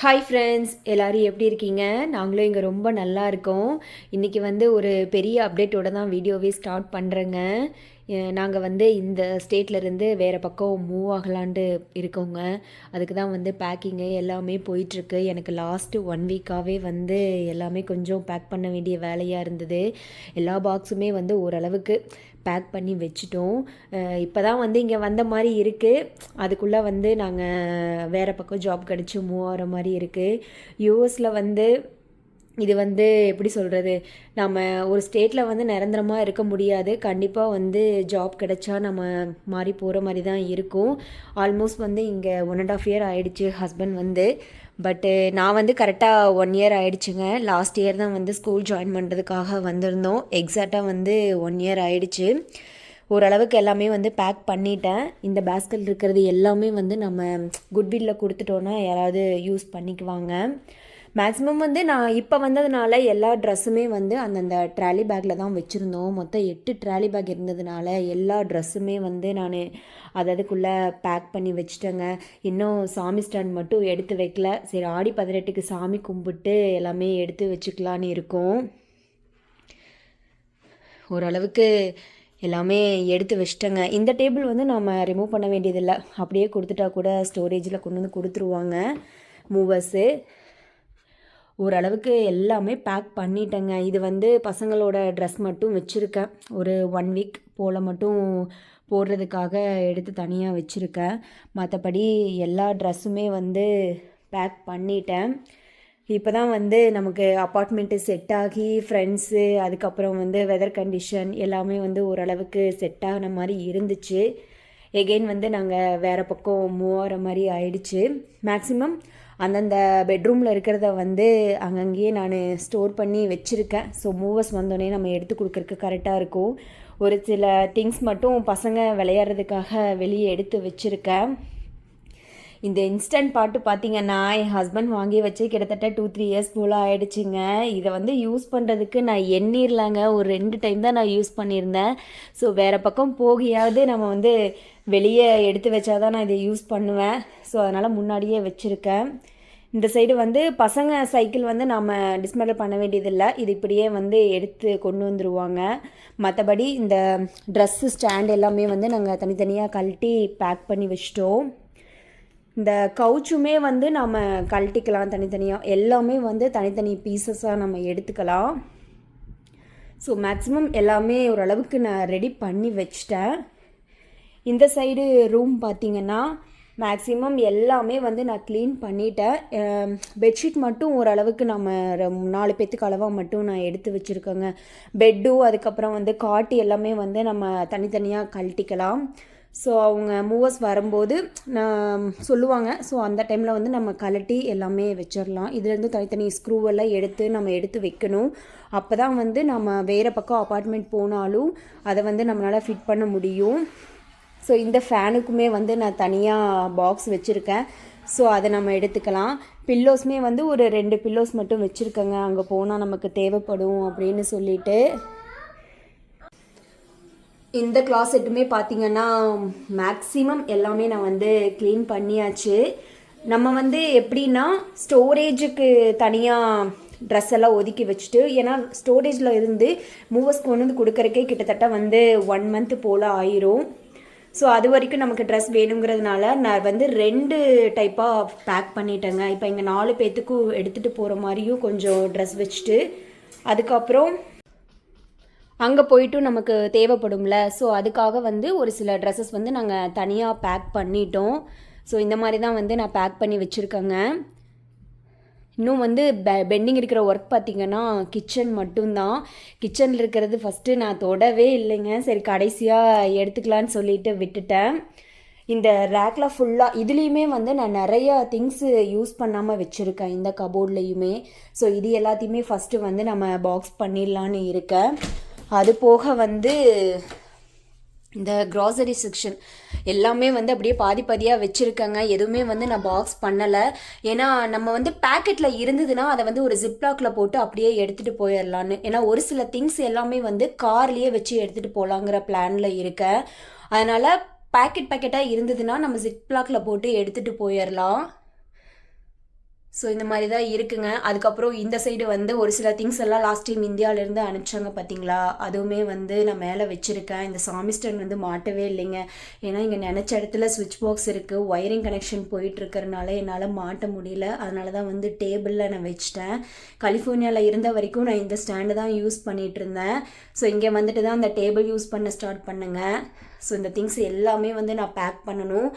Hi friends, எல்லோரும் எப்படி இருக்கீங்க? நாங்களும் இங்கே ரொம்ப நல்லா இருக்கோம். இன்றைக்கி ஒரு பெரிய அப்டேட்டோட தான் வீடியோவே ஸ்டார்ட் பண்ணுறேங்க. நாங்கள் இந்த ஸ்டேட்லேருந்து வேறு பக்கம் மூவ் ஆகலான்ட்டு இருக்கோங்க. அதுக்கு தான் பேக்கிங்கு எல்லாமே போயிட்டுருக்கு. எனக்கு லாஸ்ட்டு 1 வீக்காகவே எல்லாமே கொஞ்சம் பேக் பண்ண வேண்டிய வேலையாக இருந்தது. எல்லா பாக்ஸுமே ஓரளவுக்கு பேக் பண்ணி வச்சுட்டோம். இப்போ தான் இங்கே வந்த மாதிரி இருக்குது. அதுக்குள்ளே நாங்கள் வேறு பக்கம் ஜாப் கிடச்சி மூவ் ஆகிற மாதிரி இருக்குது. யூஎஸில் இது எப்படி சொல்கிறது, நம்ம ஒரு ஸ்டேட்டில் நிரந்தரமாக இருக்க முடியாது. கண்டிப்பாக ஜாப் கிடைச்சா நம்ம மாறி போகிற மாதிரி தான் இருக்கும். ஆல்மோஸ்ட் இங்கே 1.5 இயர் ஆகிடுச்சு ஹஸ்பண்ட் பட்டு நான் கரெக்டாக 1 இயர் ஆகிடுச்சுங்க. லாஸ்ட் இயர் தான் ஸ்கூல் ஜாயின் பண்ணுறதுக்காக வந்திருந்தோம். எக்ஸாக்டாக 1 இயர் ஆகிடுச்சு. ஓரளவுக்கு எல்லாமே பேக் பண்ணிட்டேன். இந்த பேஸ்கெட் இருக்கிறது எல்லாமே நம்ம குட்வில்லில் கொடுத்துட்டோன்னா யாராவது யூஸ் பண்ணிக்குவாங்க. மேக்ஸிமம் நான் இப்போ வந்ததுனால எல்லா ட்ரெஸ்ஸுமே அந்தந்த ட்ராலி பேக்கில் தான் வச்சுருந்தோம். மொத்தம் 8 ட்ராலி பேக் இருந்ததுனால எல்லா ட்ரெஸ்ஸுமே நான் அதுக்குள்ளே பேக் பண்ணி வச்சுட்டேங்க. இன்னும் சாமி ஸ்டாண்ட் மட்டும் எடுத்து வைக்கல. சரி, ஆடி 18க்கு சாமி கும்பிட்டு எல்லாமே எடுத்து வச்சுக்கலான்னு இருக்கோம். ஓரளவுக்கு எல்லாமே எடுத்து வச்சிட்டேங்க. இந்த டேபிள் நம்ம ரிமூவ் பண்ண வேண்டியதில்லை. அப்படியே கொடுத்துட்டா கூட ஸ்டோரேஜில் கொண்டு கொடுத்துருவாங்க மூவர்ஸு. ஓரளவுக்கு எல்லாமே பேக் பண்ணிட்டேங்க. இது பசங்களோட ட்ரெஸ் மட்டும் வச்சுருக்கேன். ஒரு 1 வீக் போல் மட்டும் போடுறதுக்காக எடுத்து தனியாக வச்சுருக்கேன். மற்றபடி எல்லா ட்ரெஸ்ஸுமே பேக் பண்ணிட்டேன். இப்போ தான் நமக்கு அப்பார்ட்மெண்ட்டு செட் ஆகி ஃப்ரெண்ட்ஸு, அதுக்கப்புறம் வெதர் கண்டிஷன் எல்லாமே ஓரளவுக்கு செட் ஆகின மாதிரி இருந்துச்சு. எகெயின் நாங்கள் வேறு பக்கம் மூவ் ஆகிற மாதிரி ஆயிடுச்சு. மேக்ஸிமம் அந்தந்த பெட்ரூமில் இருக்கிறத அங்கங்கேயே நான் ஸ்டோர் பண்ணி வச்சுருக்கேன். ஸோ மூவர்ஸ் வந்தோடனே நம்ம எடுத்து கொடுக்குறக்கு கரெக்டாக இருக்கும். ஒரு சில திங்ஸ் மட்டும் பசங்க விளையாடுறதுக்காக வெளியே எடுத்து வச்சுருக்கேன். இந்த இன்ஸ்டன்ட் பாட்டு பார்த்திங்கன்னா என் ஹஸ்பண்ட் வாங்கி வச்சு கிட்டத்தட்ட 2-3 இயர்ஸ் போல் ஆகிடுச்சிங்க. இதை யூஸ் பண்ணுறதுக்கு நான் எண்ணிரலாங்க. ஒரு 2 டைம் தான் நான் யூஸ் பண்ணியிருந்தேன். ஸோ வேறு பக்கம் போகியாவது நம்ம வெளியே எடுத்து வச்சாதான் நான் இதை யூஸ் பண்ணுவேன். ஸோ அதனால் முன்னாடியே வச்சுருக்கேன். இந்த சைடு பசங்க சைக்கிள் நம்ம டிஸ்மேண்டில் பண்ண வேண்டியதில்லை. இது இப்படியே எடுத்து கொண்டு வந்துடுவாங்க. மற்றபடி இந்த ட்ரெஸ்ஸு ஸ்டாண்ட் எல்லாமே நாங்கள் தனித்தனியாக கழட்டி பேக் பண்ணி வச்சிட்டோம். இந்த கவுச்சுமே நம்ம கழட்டிக்கலாம் தனித்தனியாக. எல்லாமே தனித்தனி பீசஸாக நம்ம எடுத்துக்கலாம். ஸோ மேக்ஸிமம் எல்லாமே ஓரளவுக்கு நான் ரெடி பண்ணி வச்சிட்டேன். இந்த சைடு ரூம் பார்த்திங்கன்னா மேக்ஸிமம் எல்லாமே நான் க்ளீன் பண்ணிட்டேன். பெட்ஷீட் மட்டும் ஓரளவுக்கு நம்ம 4 பேத்துக்கு அளவாக மட்டும் நான் எடுத்து வச்சுருக்கேங்க. பெட்டும் அதுக்கப்புறம் காட்டு எல்லாமே நம்ம தனித்தனியாக கழட்டிக்கலாம். ஸோ அவங்க மூவர்ஸ் வரும்போது நான் சொல்லுவாங்க. ஸோ அந்த டைமில் நம்ம கழட்டி எல்லாமே வச்சிடலாம். இதுலேருந்து தனித்தனி ஸ்க்ரூவெல்லாம் எடுத்து நம்ம எடுத்து வைக்கணும். அப்போ தான் நம்ம வேறு பக்கம் அப்பார்ட்மெண்ட் போனாலும் அதை நம்மளால் ஃபிட் பண்ண முடியும். ஸோ இந்த ஃபேனுக்குமே நான் தனியாக பாக்ஸ் வச்சுருக்கேன். ஸோ அதை நம்ம எடுத்துக்கலாம். பில்லோஸுமே ஒரு 2 பில்லோஸ் மட்டும் வச்சுருக்கேங்க. அங்கே போனால் நமக்கு தேவைப்படும் அப்படின்னு சொல்லிட்டு. இந்த கிளாசெட்டுமே பார்த்திங்கன்னா மேக்ஸிமம் எல்லாமே நான் க்ளீன் பண்ணியாச்சு. நம்ம எப்படின்னா ஸ்டோரேஜுக்கு தனியாக ட்ரெஸ் எல்லாம் ஒதுக்கி வச்சுட்டு, ஏன்னா ஸ்டோரேஜில் இருந்து மூவர்ஸ் கொண்டு கொடுக்கறக்கே கிட்டத்தட்ட 1 மந்த் போல் ஆயிரும். ஸோ அது வரைக்கும் நமக்கு ட்ரெஸ் வேணுங்கிறதுனால நான் 2 டைப்பாக பேக் பண்ணிட்டேங்க. இப்போ இங்கே 4 பேத்துக்கும் எடுத்துகிட்டு போகிற மாதிரியும் கொஞ்சம் ட்ரெஸ் வச்சுட்டு, அதுக்கப்புறம் அங்கே போய்ட்டும் நமக்கு தேவைப்படும்ல. ஸோ அதுக்காக ஒரு சில ட்ரெஸ்ஸஸ் நாங்கள் தனியாக பேக் பண்ணிட்டோம். ஸோ இந்த மாதிரி தான் நான் பேக் பண்ணி வச்சுருக்கேங்க. இன்னும் பெண்டிங் இருக்கிற ஒர்க் பார்த்திங்கன்னா கிச்சன் மட்டும்தான். கிச்சனில் இருக்கிறது ஃபஸ்ட்டு நான் தொடவே இல்லைங்க. சரி, கடைசியாக எடுத்துக்கலான்னு சொல்லிட்டு விட்டுட்டேன். இந்த ரேக்கில் ஃபுல்லாக இதுலேயுமே நான் நிறையா திங்ஸு யூஸ் பண்ணாமல் வச்சுருக்கேன் இந்த கபோர்ட்லேயுமே. ஸோ இது எல்லாத்தையுமே ஃபஸ்ட்டு நம்ம பாக்ஸ் பண்ணிடலான்னு இருக்கேன். அது போக இந்த க்ராசரி செக்ஷன் எல்லாமே அப்படியே பாதி பாதியாக வச்சுருக்கேங்க. எதுவுமே நான் பாக்ஸ் பண்ணலை. ஏன்னா நம்ம பேக்கெட்டில் இருந்ததுன்னா அதை ஒரு ஜிப்லாக்கில் போட்டு அப்படியே எடுத்துகிட்டு போயிடலான்னு. ஏன்னா ஒரு சில திங்ஸ் எல்லாமே கார்லேயே வச்சு எடுத்துகிட்டு போகலாங்கிற பிளானில் இருக்கேன். அதனால் பேக்கெட்டாக இருந்ததுன்னா நம்ம ஜிப்லாக்கில் போட்டு எடுத்துகிட்டு போயிடலாம். ஸோ இந்த மாதிரி தான் இருக்குங்க. அதுக்கப்புறம் இந்த சைடு வந்து ஒரு சில திங்ஸ் எல்லாம் லாஸ்ட் டைம் இந்தியாவிலேருந்து அனுப்பிச்சாங்க பார்த்தீங்களா, அதுவுமே வந்து நான் மேலே வச்சுருக்கேன். இந்த சாமி ஸ்டாண்ட் வந்து மாட்டவே இல்லைங்க. ஏன்னா இங்கே நினச்ச இடத்துல சுவிட்ச் பாக்ஸ் இருக்குது, ஒயரிங் கனெக்ஷன் போயிட்டுருக்கறனால என்னால் மாட்ட முடியல. அதனால தான் வந்து டேபிளில் நான் வச்சிட்டேன். கலிஃபோர்னியாவில் இருந்த வரைக்கும் நான் இந்த ஸ்டாண்டு தான் யூஸ் பண்ணிகிட்டு இருந்தேன். ஸோ இங்கே வந்துட்டு தான் அந்த டேபிள் யூஸ் பண்ண ஸ்டார்ட் பண்ணுங்க. ஸோ இந்த திங்ஸ் எல்லாமே வந்து நான் பேக் பண்ணணும்.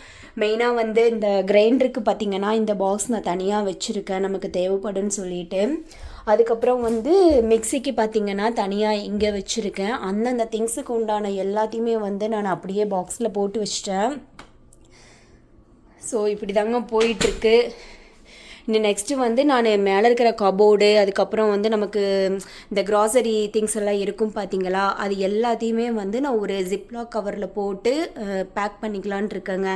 மெயினாக வந்து இந்த கிரைண்டருக்கு பார்த்திங்கன்னா இந்த பாக்ஸ் நான் தனியாக வச்சுருக்கேன், நமக்கு தேவைப்படுன்னு சொல்லிட்டு. அதுக்கப்புறம் வந்து மிக்சிக்கு பார்த்திங்கன்னா தனியாக இங்கே வச்சுருக்கேன். அந்தந்த திங்ஸுக்கு உண்டான எல்லாத்தையுமே வந்து நான் அப்படியே பாக்ஸில் போட்டு வச்சிட்டேன். ஸோ இப்படி தாங்க போயிட்டுருக்கு. இன்னும் நெக்ஸ்ட்டு வந்து நான் மேலே இருக்கிற கபோர்டு, அதுக்கப்புறம் வந்து நமக்கு இந்த க்ராசரி திங்ஸ் எல்லாம் இருக்கும் பார்த்தீங்களா, அது எல்லாத்தையுமே வந்து நான் ஒரு ஜிப்லாக் கவரில் போட்டு பேக் பண்ணிக்கலான் இருக்கேங்க.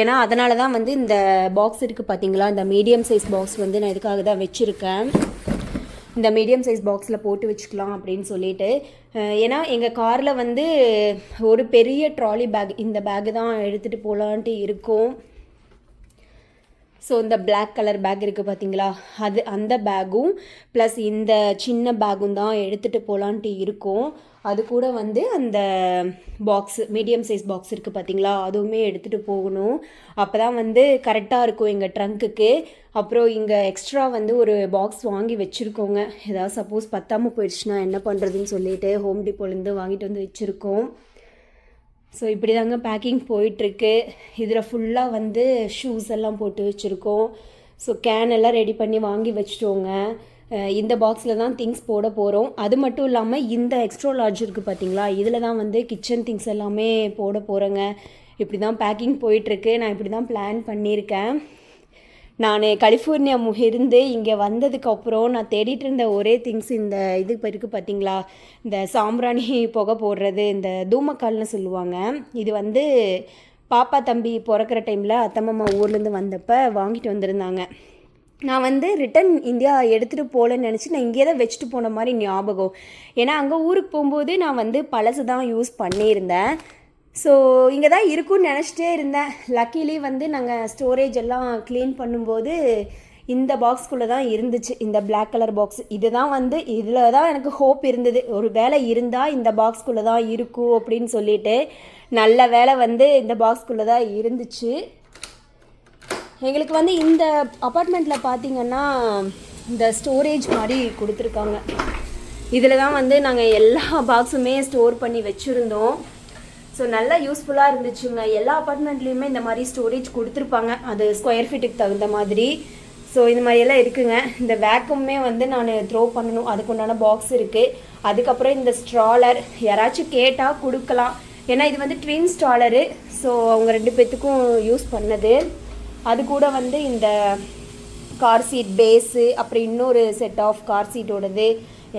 ஏன்னா அதனால தான் வந்து இந்த பாக்ஸ் இருக்குது பார்த்தீங்களா, இந்த மீடியம் சைஸ் பாக்ஸ் வந்து நான் இதுக்காக தான் வச்சுருக்கேன். இந்த மீடியம் சைஸ் பாக்ஸில் போட்டு வச்சுக்கலாம் அப்படின்னு சொல்லிட்டு. ஏன்னா எங்கள் காரில் வந்து ஒரு பெரிய ட்ராலி பேக், இந்த பேக்கு தான் எடுத்துகிட்டு போகலான்ட்டு இருக்கும். ஸோ இந்த பிளாக் கலர் பேக் இருக்குது பார்த்தீங்களா, அந்த பேக்கும் ப்ளஸ் இந்த சின்ன பேக்கும் தான் எடுத்துகிட்டு போகலான்ட்டு இருக்கும். அது கூட வந்து அந்த பாக்ஸ், மீடியம் சைஸ் பாக்ஸ் இருக்குது பார்த்தீங்களா, அதுவுமே எடுத்துகிட்டு போகணும். அப்போ தான் வந்து கரெக்டாக இருக்கும் எங்கள் ட்ரங்க்குக்கு. அப்புறம் இங்கே எக்ஸ்ட்ரா வந்து ஒரு பாக்ஸ் வாங்கி வச்சுருக்கோங்க. ஏதாவது சப்போஸ் பத்தாமல் போயிடுச்சுன்னா என்ன பண்ணுறதுன்னு சொல்லிட்டு ஹோம் டிப்போலேருந்து வாங்கிட்டு வந்து வச்சுருக்கோம். ஸோ இப்படி தாங்க பேக்கிங் போயிட்டுருக்கு. இதில் ஃபுல்லாக வந்து ஷூஸ் எல்லாம் போட்டு வச்சுருக்கோம். ஸோ கேன் எல்லாம் ரெடி பண்ணி வாங்கி வச்சுட்டோங்க. இந்த பாக்ஸில் தான் திங்ஸ் போட போகிறோம். அது மட்டும் இல்லாமல் இந்த எக்ஸ்ட்ரா லார்ஜ் இருக்குது பார்த்தீங்களா, இதில் தான் வந்து கிச்சன் திங்ஸ் எல்லாமே போட போகிறேங்க. இப்படி தான் பேக்கிங் போயிட்டுருக்கு. நான் இப்படி தான் பிளான் பண்ணியிருக்கேன். நான் கலிஃபோர்னியா இருந்து இங்கே வந்ததுக்கப்புறம் நான் தேடிட்டு இருந்த ஒரே திங்ஸ் இந்த இது இருக்குது பார்த்தீங்களா, இந்த சாம்பிராணி புகை போடுறது, இந்த தூமக்கால்னு சொல்லுவாங்க. இது வந்து பாப்பா தம்பி பிறக்கிற டைமில் அத்தம்மா ஊர்லேருந்து வந்தப்போ வாங்கிட்டு வந்திருந்தாங்க. நான் வந்து ரிட்டன் இந்தியா எடுத்துகிட்டு போகலன்னு நினச்சி நான் இங்கே தான் வச்சுட்டு போன மாதிரி ஞாபகம். ஏன்னா அங்கே ஊருக்கு போகும்போது நான் வந்து பழசு தான் யூஸ் பண்ணியிருந்தேன். ஸோ இங்கே தான் இருக்குன்னு நினச்சிட்டே இருந்தேன். லக்கிலி வந்து நாங்கள் ஸ்டோரேஜ் எல்லாம் க்ளீன் பண்ணும்போது இந்த பாக்ஸ்குள்ளே தான் இருந்துச்சு, இந்த பிளாக் கலர் பாக்ஸ். இது தான் வந்து இதில் தான் எனக்கு ஹோப் இருந்தது, ஒரு வேலை இருந்தால் இந்த பாக்ஸ்குள்ளே தான் இருக்கும் அப்படின்னு சொல்லிட்டு. நல்ல வேலை வந்து இந்த பாக்ஸ்குள்ளே தான் இருந்துச்சு. எங்களுக்கு வந்து இந்த அப்பார்ட்மெண்ட்டில் பார்த்திங்கன்னா இந்த ஸ்டோரேஜ் மாதிரி கொடுத்துருக்காங்க. இதில் தான் வந்து நாங்கள் எல்லா பாக்ஸுமே ஸ்டோர் பண்ணி வச்சுருந்தோம். ஸோ நல்லா யூஸ்ஃபுல்லாக இருந்துச்சுங்க. எல்லா அப்பார்ட்மெண்ட்லேயுமே இந்த மாதிரி ஸ்டோரேஜ் கொடுத்துருப்பாங்க, அது ஸ்கொயர் ஃபீட்டுக்கு தகுந்த மாதிரி. ஸோ இந்த மாதிரியெல்லாம் இருக்குங்க. இந்த வேக்குமே வந்து நான் த்ரோ பண்ணணும், அதுக்குண்டான பாக்ஸ் இருக்குது. அதுக்கப்புறம் இந்த ஸ்ட்ராலர் யாராச்சும் கேட்டால் கொடுக்கலாம், ஏன்னா இது வந்து ட்வின் ஸ்ட்ராலரு. ஸோ அவங்க 2 பேர்த்துக்கும் யூஸ் பண்ணது. அது கூட வந்து இந்த கார் சீட் பேஸு, அப்புறம் இன்னொரு செட் ஆஃப் கார் சீட்டோடது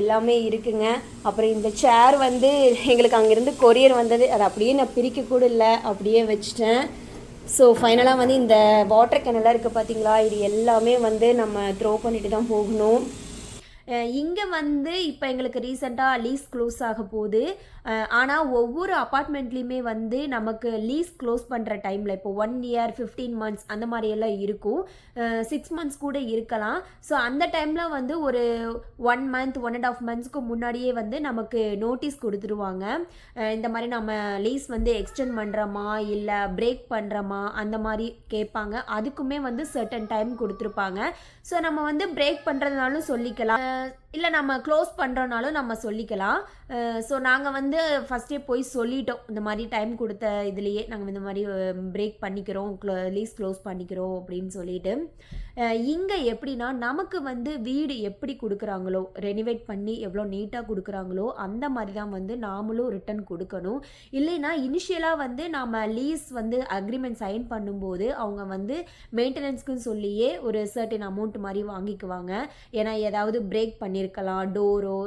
எல்லாமே இருக்குங்க. அப்புறம் இந்த சேர் வந்து எங்களுக்கு அங்கேருந்து கொரியர் வந்தது, அதை அப்படியே நான் பிரிக்க கூட இல்லை, அப்படியே வச்சுட்டேன். ஸோ ஃபைனலாக வந்து இந்த வாட்டர் கேனெல்லாம் இருக்குது பார்த்தீங்களா, இது எல்லாமே வந்து நம்ம த்ரோ பண்ணிட்டு தான் போகணும். இங்கே வந்து இப்போ எங்களுக்கு ரீசெண்டாக லீஸ் க்ளோஸ் ஆக போகுது. ஆனால் ஒவ்வொரு அப்பார்ட்மெண்ட்லேயுமே வந்து நமக்கு லீஸ் க்ளோஸ் பண்ணுற டைமில் இப்போ 1 year 15 months அந்த மாதிரியெல்லாம் இருக்கும், 6 months கூட இருக்கலாம். ஸோ அந்த டைமில் வந்து ஒரு 1 month 1.5 monthsக்கு முன்னாடியே வந்து நமக்கு நோட்டீஸ் கொடுத்துருவாங்க. இந்த மாதிரி நம்ம லீஸ் வந்து எக்ஸ்டெண்ட் பண்ணுறோமா இல்லை பிரேக் பண்ணுறோமா அந்த மாதிரி கேட்பாங்க. அதுக்குமே வந்து சர்டன் டைம் கொடுத்துருப்பாங்க. ஸோ நம்ம வந்து பிரேக் பண்ணுறதுனாலும் சொல்லிக்கலாம், இல்லை நம்ம க்ளோஸ் பண்ணுறோனாலும் நம்ம சொல்லிக்கலாம். ஸோ நாங்கள் வந்து ஃபஸ்ட்டே போய் சொல்லிட்டோம், இந்த மாதிரி டைம் கொடுத்த இதுலேயே நாங்கள் இந்த மாதிரி பிரேக் பண்ணிக்கிறோம், லீஸ் க்ளோஸ் பண்ணிக்கிறோம் அப்படின்னு சொல்லிட்டு. இங்கே எப்படின்னா நமக்கு வந்து வீடு எப்படி கொடுக்குறாங்களோ, ரெனிவேட் பண்ணி எவ்வளோ நீட்டாக கொடுக்குறாங்களோ அந்த மாதிரி தான் வந்து நாமளும் ரிட்டன் கொடுக்கணும். இல்லைன்னா இனிஷியலாக வந்து நாம் லீஸ் வந்து அக்ரிமெண்ட் சைன் பண்ணும்போது அவங்க வந்து மெயின்டெனன்ஸ்க்குன்னு சொல்லியே ஒரு சர்டன் அமௌண்ட் மாதிரி வாங்கிக்குவாங்க. ஏன்னா ஏதாவது பிரேக் பண்ணியிருக்கலாம், டோரோ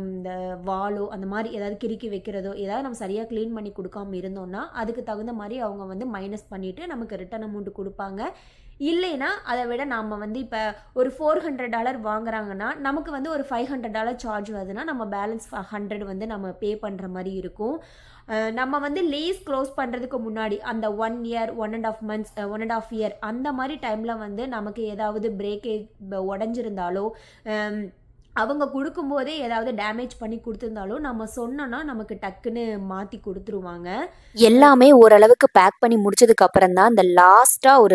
இந்த வாலோ அந்த மாதிரி ஏதாவது கிறுக்கி வைக்கிறதோ ஏதாவது நம்ம சரியாக க்ளீன் பண்ணி கொடுக்காம இருந்தோம்னா அதுக்கு தகுந்த மாதிரி அவங்க வந்து மைனஸ் பண்ணிவிட்டு நமக்கு ரிட்டன் அமௌண்ட் கொடுப்பாங்க. இல்லைன்னா அதை விட நாம் வந்து இப்போ ஒரு $400 வாங்குறாங்கன்னா நமக்கு வந்து ஒரு $500 சார்ஜ் வருதுன்னா நம்ம பேலன்ஸ் 100 வந்து நம்ம பே பண்ணுற மாதிரி இருக்கும். நம்ம வந்து லீஸ் க்ளோஸ் பண்ணுறதுக்கு முன்னாடி அந்த 1 இயர் 1.5 months 1.5 இயர் அந்த மாதிரி டைமில் வந்து நமக்கு ஏதாவது பிரேக்கேஜ் உடஞ்சிருந்தாலோ அவங்க கொடுக்கும்போதே ஏதாவது டேமேஜ் பண்ணி கொடுத்துருந்தாலும் நம்ம சொன்னோன்னா நமக்கு டக்குன்னு மாற்றி கொடுத்துருவாங்க. எல்லாமே ஓரளவுக்கு பேக் பண்ணி முடிச்சதுக்கு அப்புறம் தான் இந்த லாஸ்ட்டாக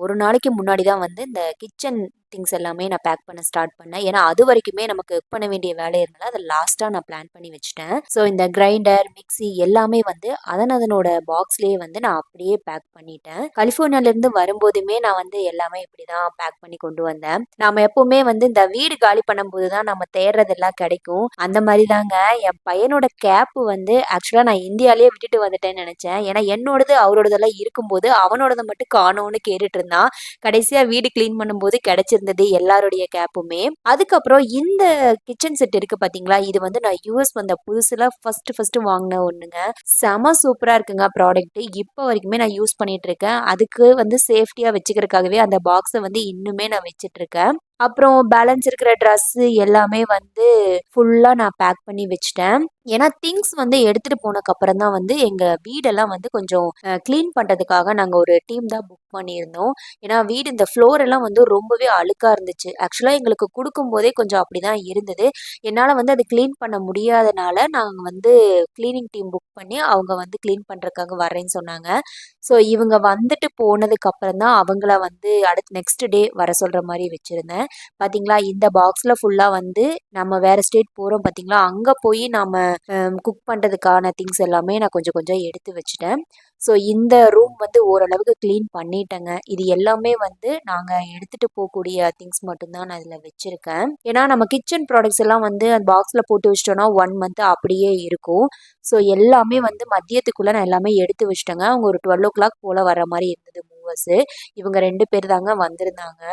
ஒரு நாளைக்கு முன்னாடி தான் வந்து இந்த கிச்சன் திங்ஸ் எல்லாமே நான் பேக் பண்ண ஸ்டார்ட் பண்ணேன். ஏன்னா அது வரைக்குமே நமக்கு குக் பண்ண வேண்டிய வேலை இருந்தாலும் அதை லாஸ்ட்டாக நான் பிளான் பண்ணி வச்சுட்டேன். ஸோ இந்த கிரைண்டர் மிக்ஸி எல்லாமே வந்து அதனோட பாக்ஸ்லேயே வந்து நான் அப்படியே பேக் பண்ணிட்டேன். கலிஃபோர்னியாலேருந்து வரும்போதுமே நான் வந்து எல்லாமே இப்படி தான் பேக் பண்ணி கொண்டு வந்தேன். நாம் எப்போவுமே வந்து இந்த வீடு காலி பண்ணும்போது தான் நம்ம தேடுறதெல்லாம் கிடைக்கும். அந்த மாதிரி தாங்க என் பையனோட கேப்பு வந்து ஆக்சுவலாக நான் இந்தியாவிலேயே விட்டுட்டு வந்துட்டேன்னு நினச்சேன். ஏன்னா என்னோடது அவரோடதெல்லாம் இருக்கும்போது அவனோடதை மட்டும் காணோன்னு கேட்டுட்டு இருந்தான். கடைசியாக வீடு க்ளீன் பண்ணும்போது கிடைச்சிருந்தது எல்லாருடைய கேப்புமே. அதுக்கப்புறம் இந்த கிச்சன் செட் இருக்கு பாத்தீங்களா, இது வந்து நான் யூஎஸ் வந்த புதுசுல ஃபர்ஸ்ட் வாங்கின ஒண்ணுங்க. செம சூப்பரா இருக்குங்க ப்ராடக்ட். இப்போ வரைக்குமே நான் யூஸ் பண்ணிட்டு இருக்கேன். அதுக்கு வந்து சேஃப்டியா வச்சுக்கிறதுக்காகவே அந்த பாக்ஸை வந்து இன்னுமே நான் வச்சிட்டு இருக்கேன். அப்புறம் பேலன்ஸ் இருக்கிற ட்ரெஸ்ஸு எல்லாமே வந்து ஃபுல்லாக நான் பேக் பண்ணி வச்சுட்டேன். ஏன்னா திங்ஸ் வந்து எடுத்துகிட்டு போனதுக்கப்புறம் தான் வந்து எங்கள் வீடெல்லாம் வந்து கொஞ்சம் க்ளீன் பண்ணுறதுக்காக நாங்கள் ஒரு டீம் தான் புக் பண்ணியிருந்தோம். ஏன்னா வீடு இந்த ஃப்ளோர் எல்லாம் வந்து ரொம்பவே அழுக்காக இருந்துச்சு. ஆக்சுவலாக எங்களுக்கு கொடுக்கும்போதே கொஞ்சம் அப்படி தான் இருந்தது. என்னால் வந்து அது க்ளீன் பண்ண முடியாதனால நாங்கள் வந்து க்ளீனிங் டீம் புக் பண்ணி அவங்க வந்து க்ளீன் பண்ணுறதுக்காக வரேன்னு சொன்னாங்க. ஸோ இவங்க வந்துட்டு போனதுக்கப்புறம் தான் அவங்கள வந்து அடுத்து நெக்ஸ்ட் டே வர சொல்கிற மாதிரி வச்சுருந்தேன். பார்த்தீங்களா இந்த பாக்ஸில் ஃபுல்லாக வந்து நம்ம வேறு ஸ்டேட் போகிறோம் பார்த்தீங்களா, அங்கே போய் நம்ம குக் பண்ணுறதுக்கான திங்ஸ் எல்லாமே நான் கொஞ்சம் கொஞ்சம் எடுத்து வச்சுட்டேன். ஸோ இந்த ரூம் வந்து ஓரளவுக்கு க்ளீன் பண்ணிட்டேங்க. இது எல்லாமே வந்து நாங்கள் எடுத்துகிட்டு போகக்கூடிய திங்ஸ் மட்டும்தான் நான் இதில் வச்சுருக்கேன். ஏன்னா நம்ம கிச்சன் ப்ராடக்ட்ஸ் எல்லாம் வந்து அந்த பாக்ஸில் போட்டு வச்சிட்டோன்னா 1 month அப்படியே இருக்கும். ஸோ எல்லாமே வந்து மதியத்துக்குள்ளே நான் எல்லாமே எடுத்து வச்சிட்டேங்க. அவங்க ஒரு 12 o'clock போல் வர மாதிரி இருந்தது மூவர்ஸு. இவங்க 2 பேர் தாங்க வந்திருந்தாங்க.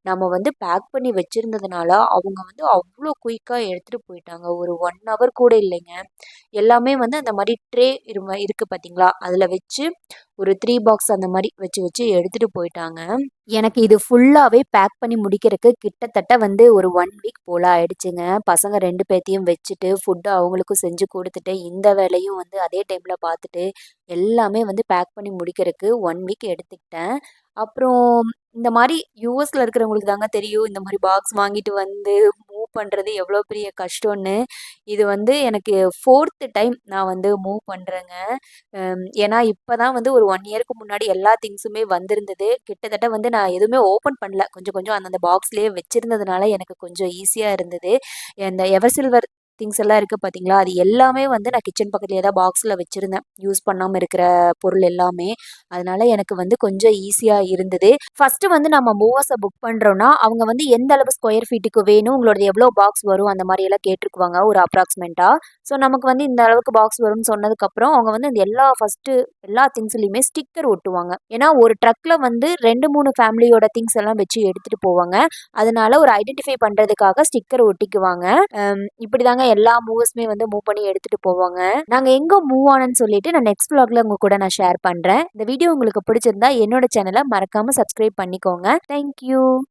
நம்ம வந்து பேக் பண்ணி வச்சுருந்ததுனால அவங்க வந்து அவ்வளோ குயிக்காக எடுத்துகிட்டு போயிட்டாங்க. ஒரு 1 hour கூட இல்லைங்க. எல்லாமே வந்து அந்த மாதிரி ட்ரே இருக்குது பார்த்தீங்களா, அதில் வச்சு ஒரு 3 பாக்ஸ் அந்த மாதிரி வச்சு வச்சு எடுத்துகிட்டு போயிட்டாங்க. எனக்கு இது ஃபுல்லாகவே பேக் பண்ணி முடிக்கிறதுக்கு கிட்டத்தட்ட வந்து ஒரு 1 வீக் போல் ஆயிடுச்சுங்க. பசங்க 2 பேர்த்தையும் வச்சுட்டு ஃபுட்டு அவங்களுக்கும் செஞ்சு கொடுத்துட்டு இந்த வேலையும் வந்து அதே டைமில் பார்த்துட்டு எல்லாமே வந்து பேக் பண்ணி முடிக்கிறதுக்கு 1 வீக் எடுத்துக்கிட்டேன். அப்புறம் இந்த மாதிரி யூஎஸில் இருக்கிறவங்களுக்கு தாங்க தெரியும் இந்த மாதிரி பாக்ஸ் வாங்கிட்டு வந்து மூவ் பண்ணுறது எவ்வளோ பெரிய கஷ்டம்னு. இது வந்து எனக்கு 4th டைம் நான் வந்து மூவ் பண்ணுறேங்க. ஏன்னா இப்போ தான் வந்து ஒரு 1 இயருக்கு முன்னாடி எல்லா திங்ஸுமே வந்திருந்தது. கிட்டத்தட்ட வந்து நான் எதுவுமே ஓப்பன் பண்ணல. கொஞ்சம் கொஞ்சம் அந்தந்த பாக்ஸ்லேயே வச்சுருந்ததுனால எனக்கு கொஞ்சம் ஈஸியாக இருந்தது. இந்த எவர் சில்வர் திங்ஸ் எல்லாம் இருக்குது பார்த்தீங்களா, அது எல்லாமே வந்து நான் கிச்சன் பக்கத்துலேயே தான் பாக்ஸில் வச்சுருந்தேன். யூஸ் பண்ணாமல் இருக்கிற பொருள் எல்லாமே. அதனால எனக்கு வந்து கொஞ்சம் ஈஸியாக இருந்தது. ஃபஸ்ட்டு வந்து நம்ம மூவர்ஸை புக் பண்ணுறோன்னா அவங்க வந்து எந்த அளவு ஸ்கொயர் ஃபீட்டுக்கு வேணும், உங்களோடது எவ்வளோ பாக்ஸ் வரும் அந்த மாதிரியெல்லாம் கேட்டிருக்குவாங்க ஒரு அப்ராக்சிமேட்டாக. ஸோ நமக்கு வந்து இந்த அளவுக்கு பாக்ஸ் வரும்னு சொன்னதுக்கப்புறம் அவங்க வந்து இந்த எல்லா திங்ஸ்லையுமே ஸ்டிக்கர் ஒட்டுவாங்க. ஏன்னா ஒரு ட்ரக்கில் வந்து 2-3 ஃபேமிலியோட திங்ஸ் எல்லாம் வச்சு எடுத்துகிட்டு போவாங்க. அதனால ஒரு ஐடென்டிஃபை பண்ணுறதுக்காக ஸ்டிக்கர் ஒட்டிக்குவாங்க. இப்படி தாங்க எல்லா மூவர்ஸுமே வந்து மூவ் பண்ணி எடுத்துகிட்டு போவாங்க. நாங்கள் எங்கே மூவ் ஆனோன்னு சொல்லிட்டு நான் நெக்ஸ்ட் vlogல உங்க கூட நான் ஷேர் பண்ணுறேன். இந்த வீடியோ உங்களுக்கு பிடிச்சிருந்தா என்னோட சேனலை மறக்காமல் சப்ஸ்கிரைப் பண்ணிக்கோங்க. தேங்க்யூ.